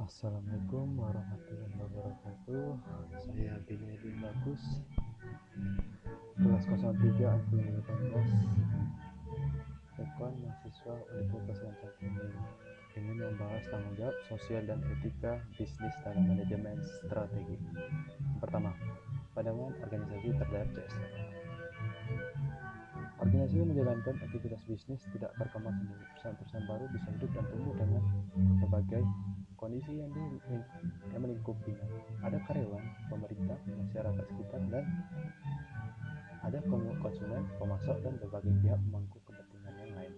Assalamualaikum warahmatullahi wabarakatuh. Saya Binedi Bagus, kelas 03 2018, Ekon mahasiswa Universitas Lancang ini ingin membahas tanggung jawab sosial dan etika bisnis dalam manajemen strategi. Pertama, pandangan organisasi terhadap CSR. Organisasi menjalankan aktivitas bisnis tidak berkembang sendiri. Perusahaan-perusahaan baru bisa hidup dan tumbuh dengan berbagai kondisi yang melingkupinya. Ada karyawan, pemerintah, masyarakat sekitar, dan ada konsumen, pemasok, dan berbagai pihak pemangku kepentingan yang lain.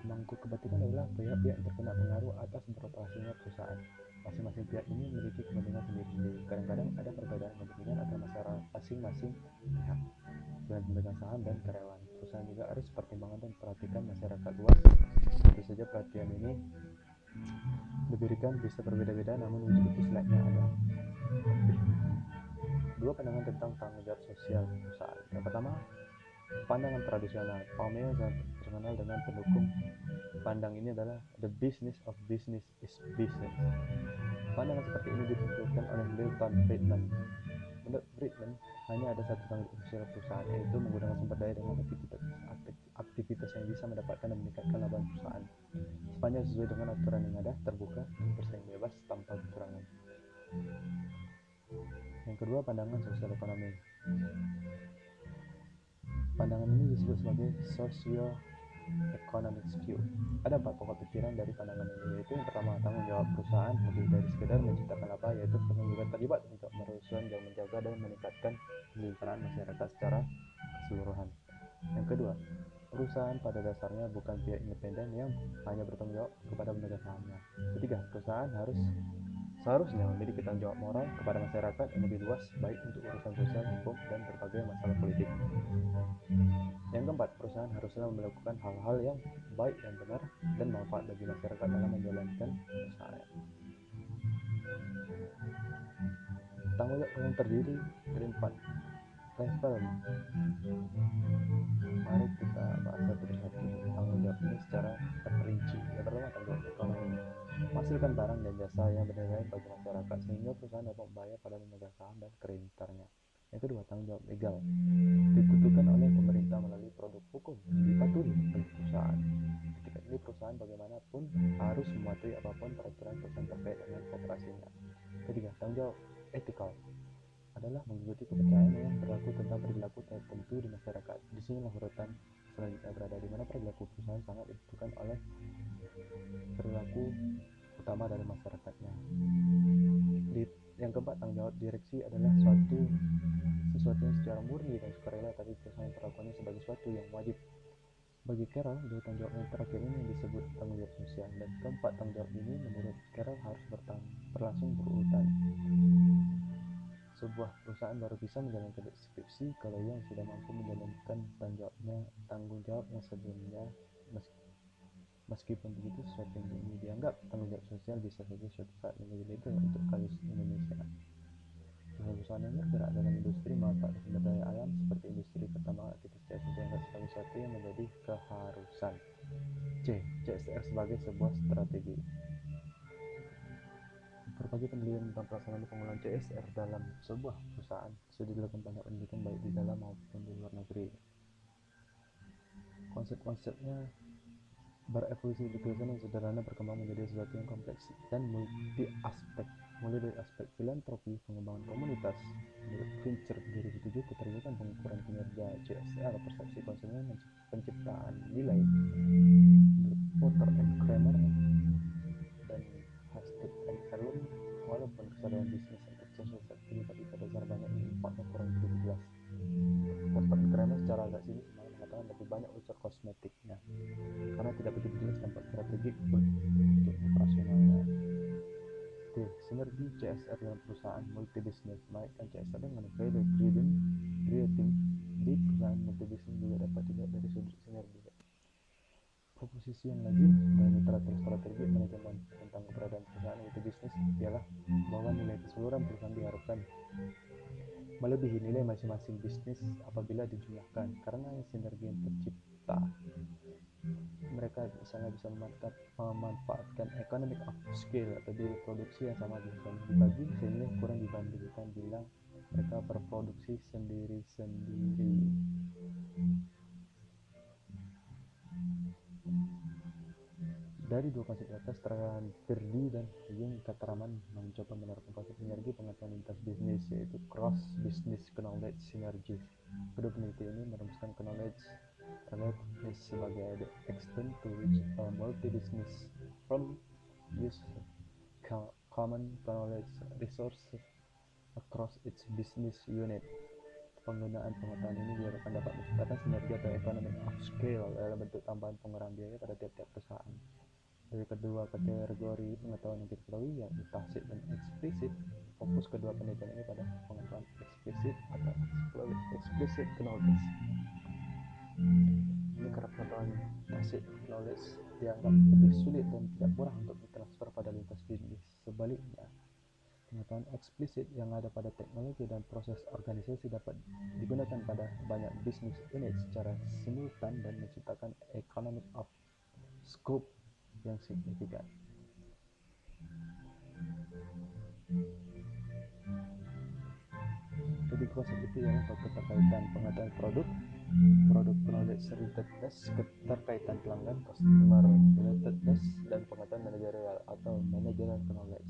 Pemangku kepentingan adalah pihak-pihak yang terkena pengaruh atas beroperasinya perusahaan. Masing-masing pihak ini memiliki kepentingan sendiri-sendiri. Kadang-kadang ada perbedaan kepentingan antara masyarakat masing-masing pihak dengan pemegang saham dan karyawan. Perusahaan juga harus pertimbangan dan perhatikan masyarakat luas. Tentu saja perhatian ini diberikan bisa berbeda-beda, namun wujud itu selayaknya ada. Dua pandangan tentang tanggung jawab sosial perusahaan. Yang pertama, pandangan tradisional. Paul terkenal dengan pendukung pandang ini adalah the business of business is business. Pandangan seperti ini ditentukan oleh Milton Friedman. Menurut Friedman, hanya ada satu tanggung jawab sosial perusahaan, yaitu menggunakan sumber daya dengan aktivitas yang bisa mendapatkan dan meningkatkan laba perusahaan sepanjang sesuai dengan aturan yang ada, terbuka, dan bersaing bebas tanpa kekurangan. Yang kedua, pandangan sosial ekonomi. Pandangan ini disebut sebagai socio-economic view. Ada 4 pokok pikiran dari pandangan ini, yaitu yang pertama, tanggung jawab perusahaan lebih dari sekedar menciptakan laba, yaitu perusahaan juga terlibat untuk merusak dan menjaga dan meningkatkan kesejahteraan masyarakat secara keseluruhan. Yang kedua, perusahaan pada dasarnya bukan pihak independen yang hanya bertanggung jawab kepada pemegang sahamnya. Ketiga, perusahaan seharusnya memiliki tanggung jawab moral kepada masyarakat yang lebih luas, baik untuk urusan sosial, hukum, dan berbagai masalah politik. Yang keempat, perusahaan haruslah melakukan hal-hal yang baik dan benar dan manfaat bagi masyarakat dalam menjalankan perusahaan. Tanggung jawab yang terdiri dari 4 level. Mari kita bahas satu persatu tanggung jawab ini secara terperinci. Yang pertama, tanggung jawab ekonomi. Menghasilkan barang dan jasa yang bernilai bagi masyarakat sehingga perusahaan dapat membayar pada pemegang saham dan kreditornya. Yang kedua, tanggung jawab legal. Ditentukan oleh pemerintah melalui produk hukum yang dipatuhi oleh perusahaan. Ketika ini perusahaan bagaimanapun harus mematuhi apapun peraturan perusahaan terkait dengan operasinya. Ketiga, tanggung jawab etikal adalah mengikuti kepercayaan yang berlaku tentang perilaku tertentu di masyarakat. Di sinilah urutan selanjutnya berada, di mana perilaku perusahaan sangat ditentukan oleh perilaku utama dari masyarakatnya. Yang keempat, tanggung jawab direksi adalah sesuatu yang secara murni dan sukarela, tapi perusahaan perlakuannya sebagai sesuatu yang wajib. Bagi Carroll, dua tanggung jawab yang terakhir ini yang disebut tanggung jawab sosial, dan keempat tanggung jawab ini menurut Carroll harus berlangsung berurutan. Sebuah perusahaan baru bisa menjalankan skripsi kalau yang sudah mampu menjalankan tanggung jawabnya sebelumnya. Meskipun begitu, sesuatu yang ini dianggap tanggung jawab sosial bisa saja suatu saat menjadi legal untuk kasus Indonesia. Perusahaan yang bergerak dalam industri manfaat sumber daya alam seperti industri pertambangan, aktivitas CSR dianggap sebagai sesuatu yang menjadi keharusan. C. CSR sebagai sebuah strategi. Berbagai penelitian tentang pelaksanaan penggunaan CSR dalam sebuah perusahaan sudah dilakukan banyak penelitian baik di dalam maupun di luar negeri. Konsep-konsepnya berevolusi dari tulisan yang sederhana berkembang menjadi sesuatu yang kompleks dan multi aspek, mulai dari aspek filantropi, pengembangan komunitas. Menurut Fincher 2007, keterlibatan pengukuran kinerja CSR, persepsi konsumen, penciptaan nilai. Menurut Porter and Kramer dan Hastert and Erlund, walaupun kesadaran bisnis untuk sosial ini tapi pada dasar banyak impaknya kurang begitu jelas. Porter and Kramer secara agak sinis malah mengatakan lebih banyak unsur kosmetiknya karena tidak begitu jelas dampak strategik untuk operasionalnya. D. Sinergi CSR dalam perusahaan multibisnis. Menaikkan CSR dengan value creating di perusahaan multibisnis juga dapat dilihat dari sudut sinergi. Proposisi yang lazim dalam literatur strategi manajemen tentang keberadaan perusahaan multibisnis ialah bahwa nilai keseluruhan perusahaan diharapkan melebihi nilai masing-masing bisnis apabila dijumlahkan karena sinergi yang tercipta. mereka misalnya bisa memanfaatkan economic of scale atau biaya produksi yang sama bisa dibagi sehingga kurang dibandingkan bila mereka berproduksi sendiri-sendiri. Dari dua konsep atas Berdi dan Jung Katraman mencoba menerapkan konsep sinergi pengetahuan lintas bisnis, yaitu cross business knowledge synergy. Kedua peneliti ini merumuskan knowledge relatedness sebagai the extent to which a multi-business firm use common knowledge resources across its business unit. Penggunaan pengetahuan ini diharapkan dapat menciptakan sinergi atau economy of scale dalam bentuk tambahan pengurangan biaya pada tiap-tiap perusahaan. Dari kedua kategori pengetahuan yang kita ketahui, yakni tacit dan eksplisit, fokus kedua penelitian ini pada pengetahuan eksplisit atau explicit knowledge. Ini karena pengetahuan tacit knowledge dianggap lebih sulit dan tidak murah untuk ditransfer pada lintas bisnis. Sebaliknya, pengetahuan eksplisit yang ada pada teknologi dan proses organisasi dapat digunakan pada banyak bisnis unit secara simultan dan menciptakan economic of scope yang signifikan. Jadi konsep itu ialah keterkaitan pengetahuan produk knowledge relatedness, keterkaitan pelanggan customer relatedness, dan pengetahuan manajerial atau managerial knowledge.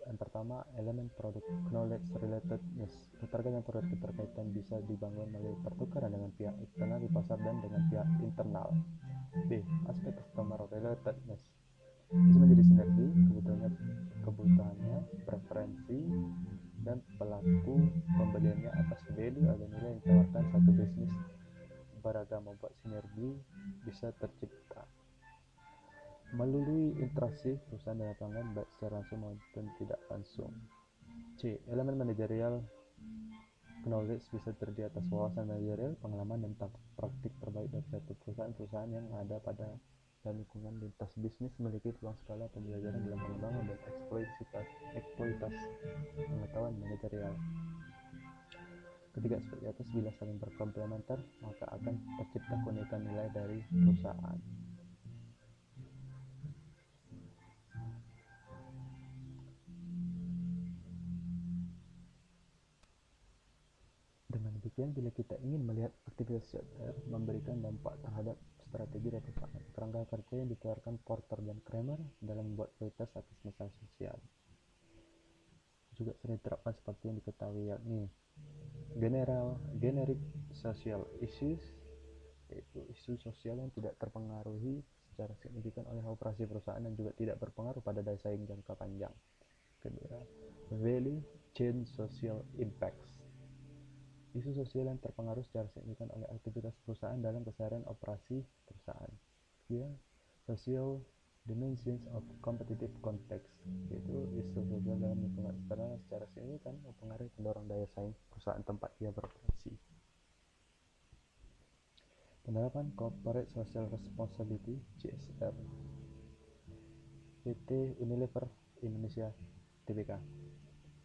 Yang pertama, elemen produk knowledge relatedness. Keterkaitan bisa dibangun melalui pertukaran dengan pihak eksternal di pasar dan dengan pihak internal. B. Aspek customer relatedness bisa menjadi sinergi kebutuhannya, preferensi, dan pelaku pembeliannya atas value atau nilai yang ditawarkan satu bisnis beragam. Membuat sinergi bisa tercipta melalui interaksi perusahaan dengan pelanggan baik secara langsung maupun tidak langsung. C. Elemen manajerial knowledge bisa terdiri atas wawasan manajerial, pengalaman, dan praktik terbaik dari satu perusahaan yang ada pada dan lingkungan lintas bisnis memiliki ruang skala pembelajaran dalam pengembangan dan eksploitasi pengetahuan manajerial. Ketiga aspek di atas bila saling berkomplementer, maka akan tercipta keunikan nilai dari perusahaan. Dengan demikian, bila kita ingin melihat aktivitas CSR memberikan dampak terhadap strategi dan perusahaan, kerangka kerja yang ditawarkan Porter dan Kramer dalam membuat prioritas atas masalah sosial juga sering diterapkan seperti yang diketahui, yakni generic social issues, yaitu isu sosial yang tidak terpengaruhi secara signifikan oleh operasi perusahaan dan juga tidak berpengaruh pada daya saing jangka panjang. Kedua, value chain social impacts, isu sosial yang terpengaruh secara signifikan oleh aktivitas perusahaan dalam keseharian operasi perusahaan. Ketiga, social dimensions of competitive context, yaitu isu sosial dalam lingkungan eksternal secara signifikan mempengaruhi pendorong daya saing perusahaan tempat ia beroperasi. Penerapan Corporate Social Responsibility (CSR) PT Unilever Indonesia Tbk.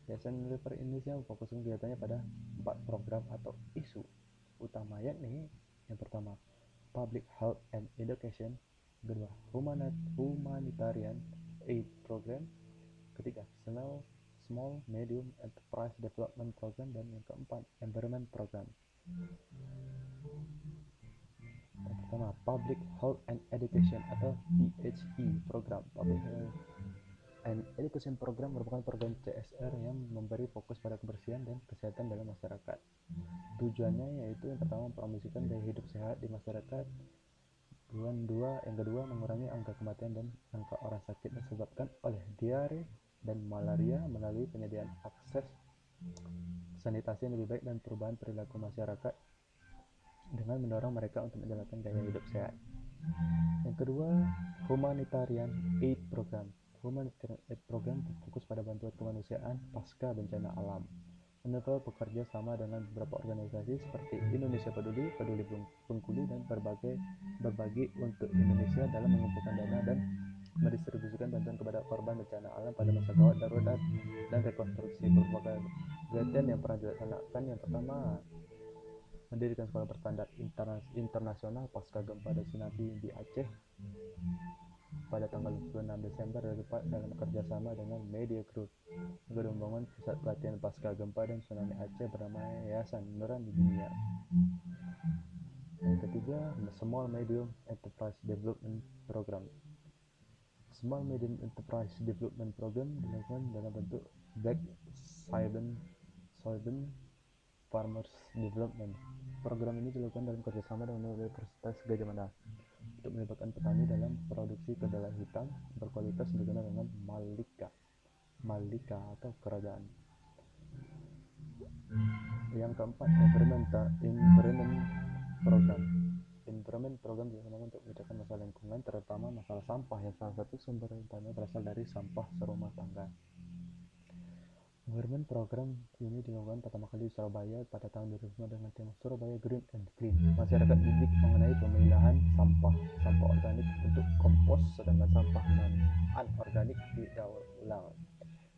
Yayasan Unilever Indonesia memfokuskan kegiatannya pada 4 program atau isu utama, yakni yang pertama, Public Health and Education, kedua, Humanitarian Aid Program, ketiga, Small Medium Enterprise Development Program, dan yang keempat, Environment Program. Yang pertama, Public Health and Education atau PHE Program. Public Health and Education Program merupakan program CSR yang memberi fokus pada kebersihan dan kesehatan dalam masyarakat. Tujuannya yaitu yang pertama, mempromosikan gaya hidup sehat di masyarakat. Yang kedua, mengurangi angka kematian dan angka orang sakit disebabkan oleh diare dan malaria melalui penyediaan akses sanitasi yang lebih baik dan perubahan perilaku masyarakat dengan mendorong mereka untuk menjalankan gaya hidup sehat. Yang kedua, Humanitarian Aid Program. Humanitarian Aid Program berfokus pada bantuan kemanusiaan pasca bencana alam. Unilever bekerja sama dengan beberapa organisasi seperti Indonesia Peduli, Peduli Bengkulu, dan Berbagi untuk Indonesia dalam mengumpulkan dana dan mendistribusikan bantuan kepada korban bencana alam pada masa gawat darurat dan rekonstruksi. Beberapa kegiatan yang pernah dilaksanakan, yang pertama, mendirikan sekolah berstandar internasional pasca gempa dan tsunami di Aceh pada tanggal 26 Desember dalam kerjasama dengan Media Group. Juga membangun pusat pelatihan pasca gempa dan tsunami Aceh bernama Yayasan Nurani Dunia. Yang ketiga, Small Medium Enterprise Development Program. Small Medium Enterprise Development Program dilakukan dalam bentuk Black Soybean Farmers Development. Program ini dilakukan dalam kerjasama dengan Universitas Gadjah Mada untuk melibatkan petani dalam produksi kedelai hitam berkualitas dikenal dengan Malika atau kerajaan. Yang keempat, Environment Program. Environment Program digunakan untuk memecahkan masalah lingkungan, terutama masalah sampah yang salah satu sumber utama berasal dari sampah serumah tangga. Environment Program ini dilakukan pertama kali di Surabaya pada tahun 2005 dengan tema Surabaya Green and Clean. Masyarakat dididik mengenai pemilahan sampah organik untuk kompos, sedangkan sampah non-organik didaur ulang.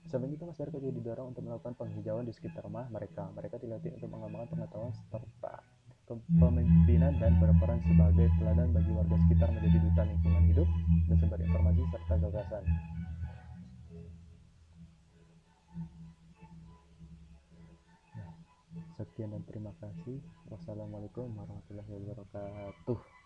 Samping itu, masyarakat juga didorong untuk melakukan penghijauan di sekitar rumah mereka. Mereka dilatih untuk mengembangkan pengetahuan serta kepemimpinan dan berperan sebagai teladan bagi warga sekitar menjadi duta lingkungan hidup dan sumber informasi serta gagasan. Sekian dan terima kasih. Wassalamualaikum warahmatullahi wabarakatuh.